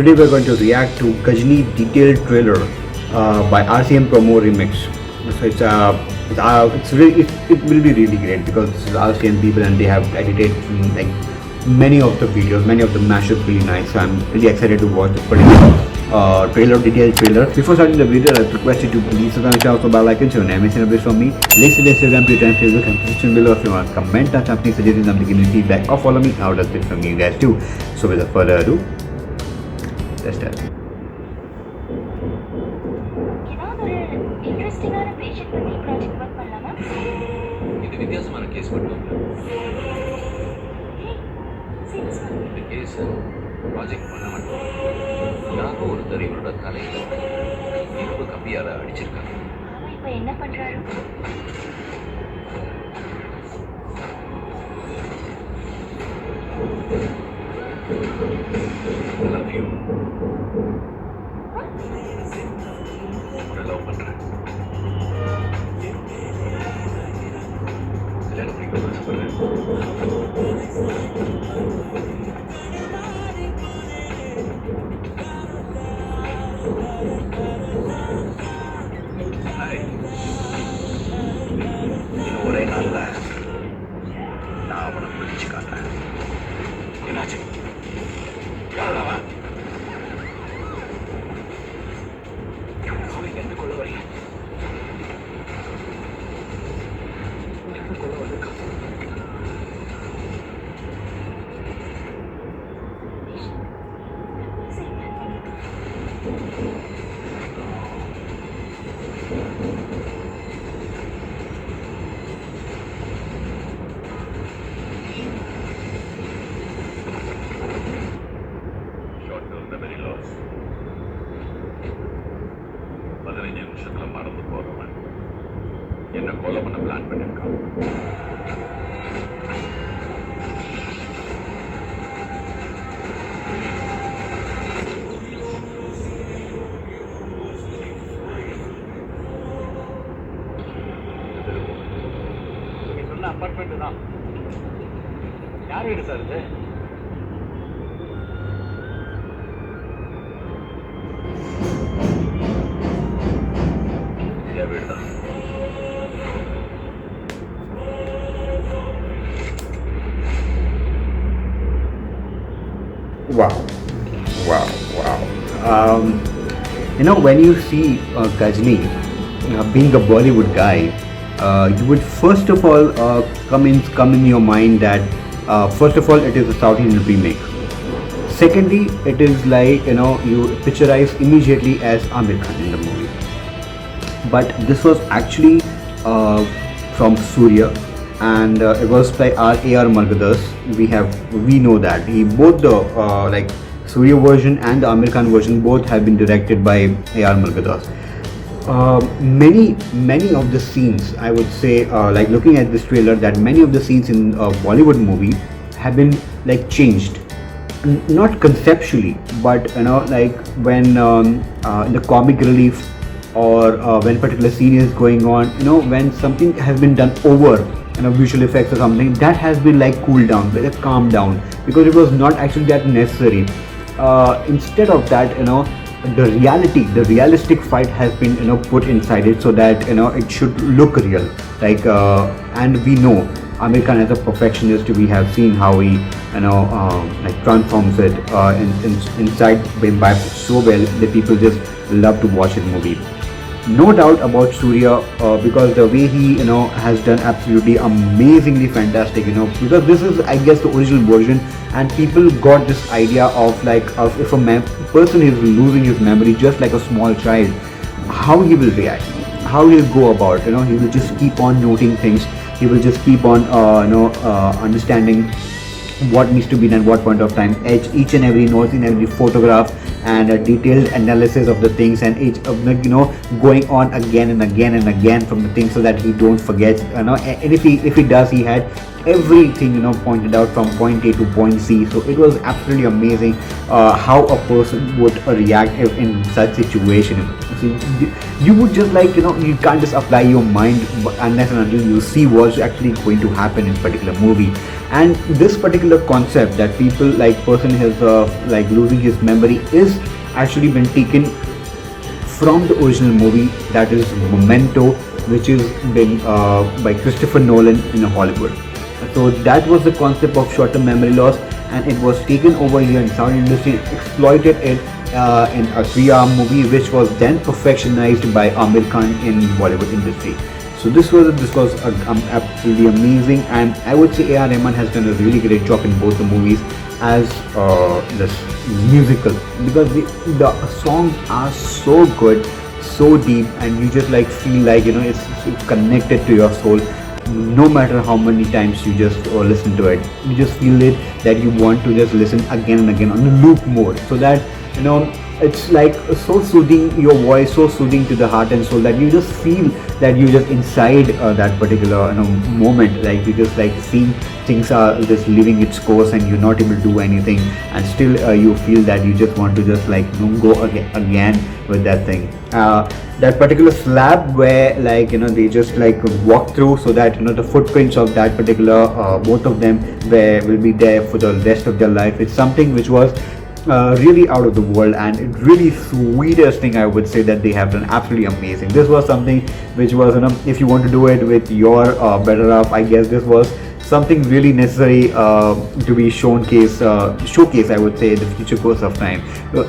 Today we're going to react to Gajni detailed trailer by RCM Promo Remix. So it will be really great because this is RCM people and they have edited like many of the videos, many of the mashups really nice. So I'm really excited to watch this particular detailed trailer. Before starting the video, I'd request you to please subscribe to the bell icon so never miss an update from me. Links to the Instagram, Twitter, and Facebook and description below. If you want to comment, touch something, suggesting something, give me feedback, or follow me. How does it from you guys too? So without further ado, let's start. இன்ட்ரெஸ்டிங்கான patient பத்தி project work பண்ணலாமா? இது வித்தியாசமான case மட்டும் இந்த case project பண்ண மாட்டோம். யாரோ ஒருத்தர் இவரோட தலையில இரும்பு கம்பியால அடிச்சிருக்காங்க. அவன் இப்போ என்ன பண்றாரு? லவ் பண்றேன். கல்யாணம் பண்ணிக்க ஆசைப்படுறேன். இன்னும் ஒரே நாள்ல நான் அவனை பிடிச்சு காட்டுறேன். என்னாச்சு? யாரவன்? அவன் என்ன கொள்ள வரீங்க? என்ன கொள்ள வந்திருக்கான்? மெமரி லாஸ் 15 நிமிஷத்துல மறந்து போறவன் என்ன கொலை பண்ண பிளான் பண்ணிருக்கான். நீங்க சொன்ன அப்பார்ட்மெண்ட் தான். யார் வீடு சார் இது? Wow. When you see Gajni being a Bollywood guy, you would first of all come in your mind that first of all it is a South Indian remake. Secondly, it is like you picturize immediately as Aamir Khan in the movie. But this was actually from Surya, and it was by A.R. Margadas. We know that both the Surya version and the Aamir Khan version both have been directed by A.R. Margadas. Many of the scenes, I would say, looking at this trailer, that many of the scenes in a Bollywood movie have been changed. Not conceptually, but when in the comic relief or when particular scene is going on, when something has been done over, visual effects or something, that has been cooled down, calmed down, because it was not actually that necessary. Instead of that, the realistic fight has been put inside it so that it should look real. And we know Aamir Khan as a perfectionist. We have seen how he transforms it inside by so well that people just love to watch his movie. No doubt about Surya, because the way he has done absolutely amazingly fantastic, because this is, I guess, the original version, and people got this idea of if a person is losing his memory just like a small child, how he will react, how he will go about, he will just keep on noting things, he will just keep on understanding what needs to be done, what point of time, each and every note in every photograph, and a detailed analysis of the things, and each of going on again and again and again from the things so that he don't forget, and if he does, he had everything pointed out from point A to point C. So it was absolutely amazing how a person would react in such situation. scene, you would just like, you can't just apply your mind unless and until you see what's actually going to happen in particular movie. And this particular concept that people like person has like losing his memory is actually been taken from the original movie, that is Memento, which is been by Christopher Nolan in Hollywood. So that was the concept of short-term memory loss, and it was taken over here in South industry, exploited it in a 3-hour movie, which was then perfectionized by Amir Khan in Bollywood industry. So this was absolutely amazing, and I would say A.R. Rahman has done a really great job in both the movies as this musical, because the songs are so good, so deep, and you just like feel like it's connected to your soul. No matter how many times you just listen to it, you just feel it that you want to just listen again and again on the loop mode, so that it's like so soothing your voice, so soothing to the heart and soul, that you just feel that you just inside that particular moment, like you just like see things are just leaving its course and you're not able to do anything, and still you feel that you just want to just like go again with that thing. That particular slab where like they just like walk through, so that the footprints of that particular both of them will be there for the rest of their life. It's something which was really out of the world, and it really sweetest thing I would say that they have done. Absolutely amazing. This was something which was if you want to do it with your better half, I guess this was something really necessary to be showcase I would say in the future course of time.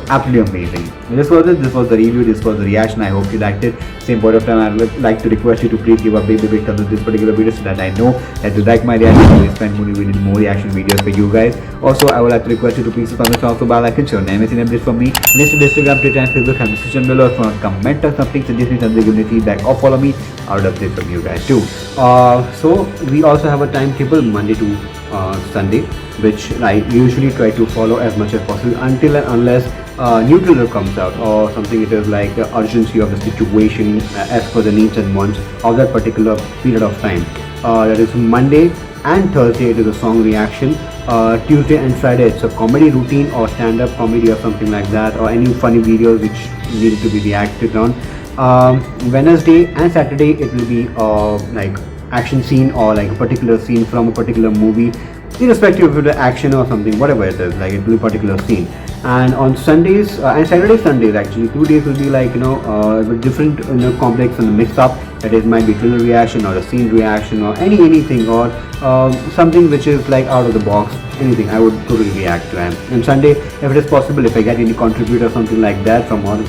Absolutely amazing. This was it. This was the review. This was the reaction. I hope you liked it. Same point of time, I would like to request you to please give a big thumbs up this particular video, so that I know that you like my reaction. I will spend more reaction videos for you guys. Also, I would like to request you to please subscribe to the bell icon, share name and updates from me. List to Instagram, Twitter, and Facebook, and description below. If you want to comment or something, suggest me something, give me feedback, or follow me. I would update from you guys too. So we also have a timetable Monday to Sunday, which I usually try to follow as much as possible until and unless new trailer comes out or something. It is like the urgency of the situation as per the needs and wants of that particular period of time. That is Monday and Thursday it is a song reaction. Tuesday and Friday it's a comedy routine or stand-up comedy or something like that, or any funny videos which need to be reacted on. Wednesday and Saturday it will be like action scene or like a particular scene from a particular movie, irrespective of the action or something, whatever it is, like it will be a particular scene. And on Sundays and Saturday Sundays actually 2 days will be like with different complex and mix up, that is might be trailer reaction or a scene reaction or anything, or something which is like out of the box, anything I would totally react to. And Sunday, if it is possible, if I get any contributor or something like that from out of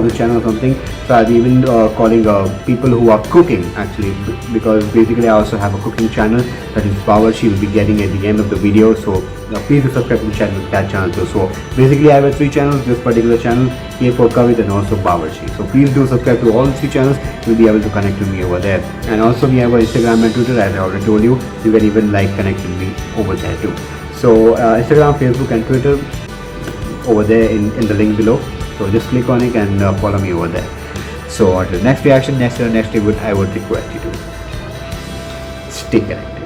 the channel or something, so I'll be even calling people who are cooking actually, because basically I also have a cooking channel, that is Power. She will be getting at the end of the video, so please do subscribe to the channel, that channel too. So basically I have 3 channels, this particular channel, K4 Kavit, and also Bawarchi. So please do subscribe to all the 3 channels. You'll be able to connect with me over there. And also we have our Instagram and Twitter, as I already told you. You can even like connect with me over there too. So Instagram, Facebook and Twitter over there in the link below. So just click on it and follow me over there. So until next reaction, next review, I would request you to stay connected.